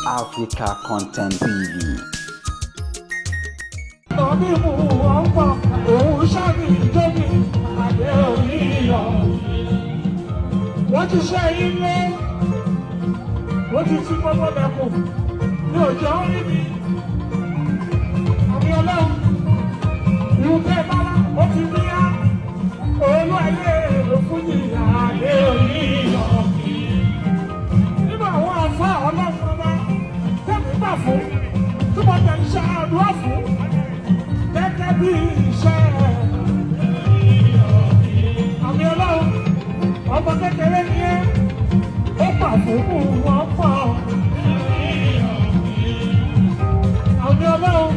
Africa Content TV. Wọ́n ti ṣe ilé, wọ́n ti ti gbogbo lẹ́kùn ní òjò níbi. Àmì ọlọ́run, ìwúkẹ́ bára, ó ti ní á. Olú ayé òfúnjì àdé òní ìyọ̀. Nínú àwọn àfọ́ ọlọ́run ọba, tẹ̀mí gbà fún, tí mo tẹ̀ ń ṣe àdúrà fún, gẹ́gẹ́ bí iṣẹ́ àmì ọlọ́run. Ọmọ kékeré ni ẹ́, ó pa fún wọn pọ̀. Àmì ọlọ́run,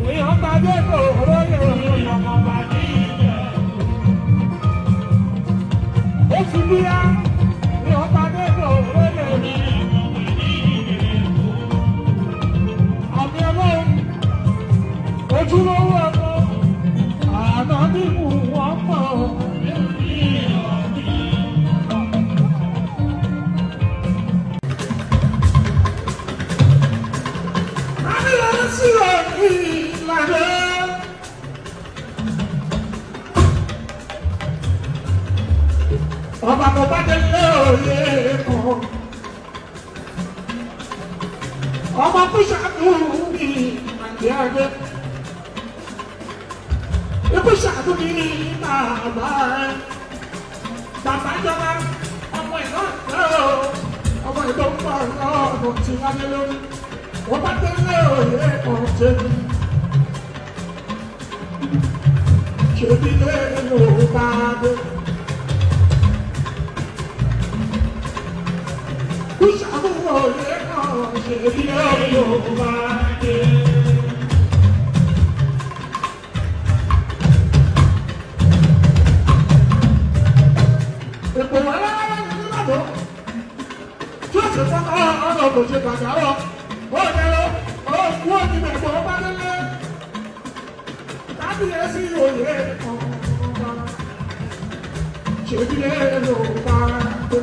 èèyàn gbadé kò róye ọmọ bá ní ìjẹ́. Ó ti bí yá, èèyàn gbadé kò róye ọmọ bá ní ìjẹ́. Àmì ọlọ́run, ojúlówó ọmọ, àná nínú wọn pọ̀. Ọba tó bá dé lé òye kan, ọmọ tó ṣàdúró ní àgbẹ̀àgbẹ̀, ikú ṣàdúró ní bàbá rẹ̀, bàbá jọba, ọmọ ìlú ọ̀dọ́, ọmọ ìlú ọ̀dọ́ ti wá dé lórí, ọba tó lé òye kan jẹ́bi, ṣèbí lé Yorùbá dé. Ṣèbí lé Yorùbá dé.